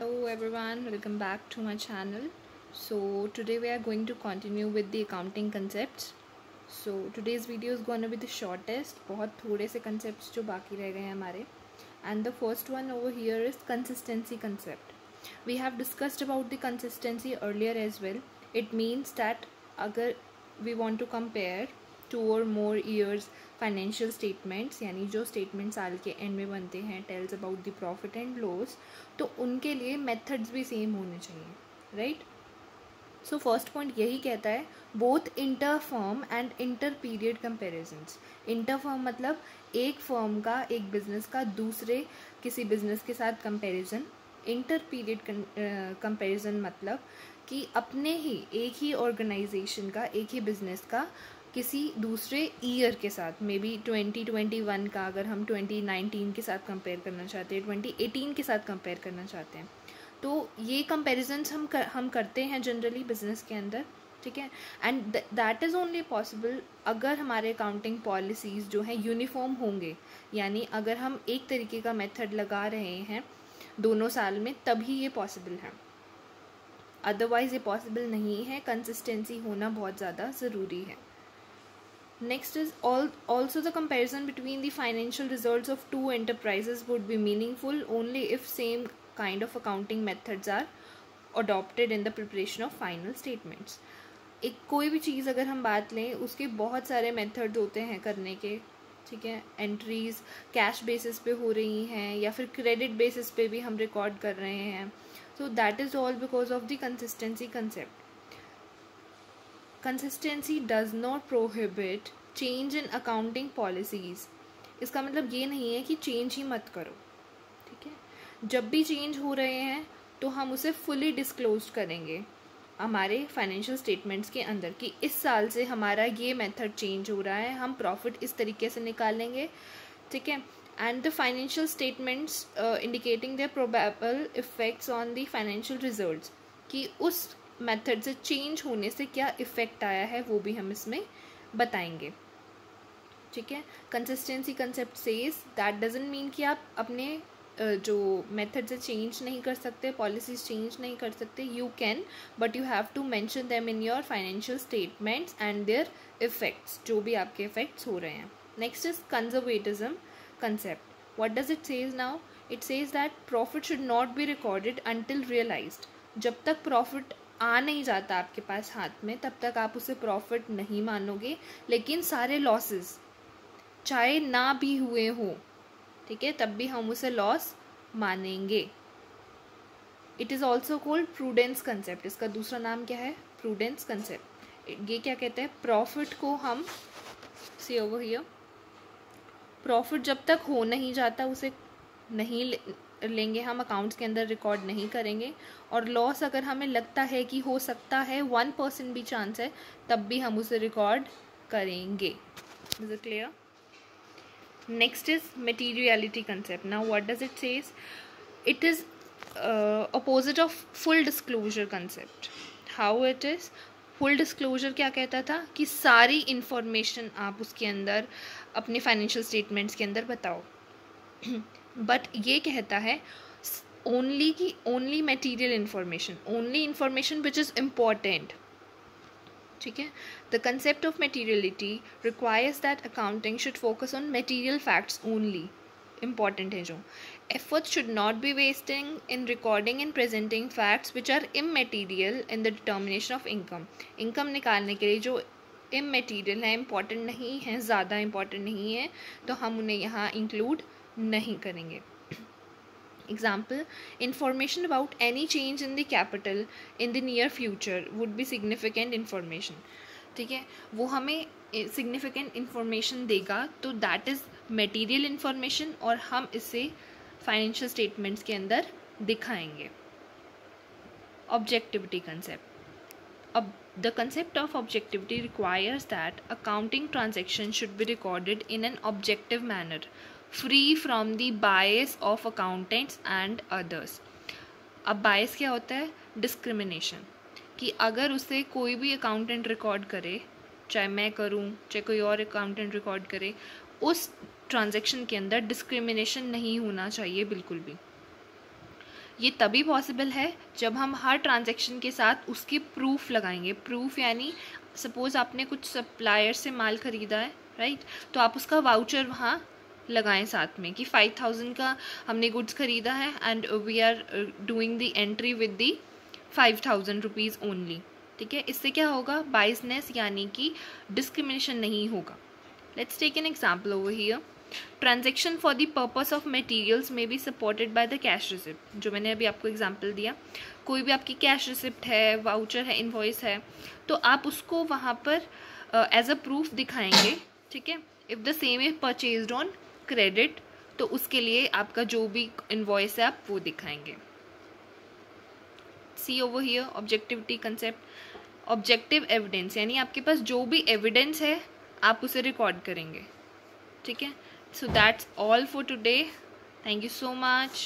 Hello everyone, welcome back to my channel. So today we are going to continue with the accounting concepts. So today's video is going to be the shortest. बहुत थोड़े से concepts जो बाकी रह गए हैं हमारे. And the first one over here is consistency concept. We have discussed about the consistency earlier as well. It means that अगर we want to compare 2 or more years financial statements यानी जो statement साल के and में बनते हैं tells about the profit and loss, तो उनके लिए मेथड्स भी सेम होने चाहिए, राइट. सो फर्स्ट पॉइंट यही कहता है both inter firm and inter period comparisons. Inter firm मतलब एक फर्म का एक बिजनेस का दूसरे किसी बिजनेस के साथ कंपेरिजन. इंटर पीरियड कंपेरिजन मतलब कि अपने ही एक ही ऑर्गेनाइजेशन का एक ही बिजनेस का किसी दूसरे ईयर के साथ, मे बी 2021 का अगर हम 2019 के साथ कंपेयर करना चाहते हैं, 2018 के साथ कंपेयर करना चाहते हैं, तो ये कंपेरिजन्स हम करते हैं जनरली बिजनेस के अंदर, ठीक है. And that is only possible अगर हमारे अकाउंटिंग पॉलिसीज़ जो हैं यूनिफॉर्म होंगे, यानी अगर हम एक तरीके का मेथड लगा रहे हैं दोनों साल में तभी ये पॉसिबल है, अदरवाइज़ ये पॉसिबल नहीं है. कंसिस्टेंसी होना बहुत ज़्यादा ज़रूरी है. Next is also the comparison between the financial results of two enterprises would be meaningful only if same kind of accounting methods are adopted in the preparation of final statements. एक कोई भी चीज़ अगर हम बात लें उसके बहुत सारे मेथड्स होते हैं करने के, ठीक है. एंट्रीज कैश बेसिस पे हो रही हैं या फिर क्रेडिट बेसिस पे भी हम रिकॉर्ड कर रहे हैं. So that is all because of the consistency concept. Consistency does not prohibit change in accounting policies. इसका मतलब ये नहीं है कि चेंज ही मत करो, ठीक है. जब भी चेंज हो रहे हैं तो हम उसे फुली डिस्क्लोज करेंगे हमारे फाइनेंशियल स्टेटमेंट्स के अंदर कि इस साल से हमारा ये मेथड चेंज हो रहा है, हम प्रॉफिट इस तरीके से निकालेंगे, ठीक है. And the financial statements indicating the probable effects on the financial results, कि उस मेथड से चेंज होने से क्या इफ़ेक्ट आया है वो भी हम इसमें बताएंगे, ठीक है. Consistency concept says that doesn't mean कि आप अपने जो मेथड से चेंज नहीं कर सकते, पॉलिसीज चेंज नहीं कर सकते. You can, but you have to mention them in your financial statements and their effects, जो भी आपके इफेक्ट्स हो रहे हैं. Next is conservatism concept. What does it says now? It says that profit should not be recorded until realised. जब तक profit आ नहीं जाता आपके पास हाथ में तब तक आप उसे प्रॉफिट नहीं मानोगे, लेकिन सारे लॉसेस चाहे ना भी हुए हो, ठीक है, तब भी हम उसे लॉस मानेंगे. It is also called prudence concept. इसका दूसरा नाम क्या है? Prudence concept. ये क्या कहते हैं? प्रॉफिट को हम सी ओवर हियर, प्रॉफिट जब तक हो नहीं जाता उसे नहीं लेंगे हम, अकाउंट्स के अंदर रिकॉर्ड नहीं करेंगे. और लॉस अगर हमें लगता है कि हो सकता है 1% भी चांस है, तब भी हम उसे रिकॉर्ड करेंगे. Is it clear? Next is materiality concept. Now what does it says? It is opposite of full disclosure concept. How it is? Full disclosure क्या कहता था कि सारी इंफॉर्मेशन आप उसके अंदर अपने फाइनेंशियल स्टेटमेंट्स के अंदर बताओ. बट ये कहता है ओनली की only material information, only information which is important, ठीक है. The concept of materiality requires that accounting should focus on material facts only, important है जो. Efforts should not be wasting in recording and presenting facts which are immaterial in the determination of income. Income निकालने के लिए जो immaterial है, important नहीं है, ज़्यादा इम्पॉर्टेंट नहीं है, तो हम उन्हें यहाँ इंक्लूड नहीं करेंगे. Example, information about any change in the capital in the near future would be significant information, ठीक है. वो हमें सिग्निफिकेंट इंफॉर्मेशन देगा, तो दैट इज़ मटेरियल इंफॉर्मेशन और हम इसे फाइनेंशियल स्टेटमेंट्स के अंदर दिखाएंगे. Objectivity concept. अब the concept of objectivity requires that accounting transactions should be recorded in an objective manner, free from the bias of accountants and others. अब bias क्या होता है? Discrimination. कि अगर उसे कोई भी अकाउंटेंट रिकॉर्ड करे, चाहे मैं करूँ चाहे कोई और अकाउंटेंट रिकॉर्ड करे, उस ट्रांजैक्शन के अंदर डिस्क्रिमिनेशन नहीं होना चाहिए बिल्कुल भी. ये तभी पॉसिबल है जब हम हर ट्रांजैक्शन के साथ उसकी प्रूफ लगाएंगे। प्रूफ यानी सपोज आपने कुछ सप्लायर से माल ख़रीदा है, राइट, तो आप उसका वाउचर वहाँ लगाएं साथ में कि 5000 का हमने गुड्स ख़रीदा है and we are doing the entry with the 5000 rupees only. ठीक है, इससे क्या होगा, बाइसनेस यानी कि डिस्क्रिमिनेशन नहीं होगा। Let's take an example over here. Transaction for the purpose of materials में be supported by the cash receipt. जो मैंने अभी आपको एग्जांपल दिया, कोई भी आपकी कैश रिसिप्ट है, वाउचर है, इनवॉइस है, तो आप उसको वहाँ पर एज अ प्रूफ दिखाएंगे। ठीक है, if the same is purchased on credit, तो उसके लिए आपका जो भी इनवॉइस है आप वो दिखाएंगे। See over here objectivity concept. Objective evidence यानी आपके पास जो भी एविडेंस है आप उसे रिकॉर्ड करेंगे। ठीक है, so that's all for today. Thank you so much.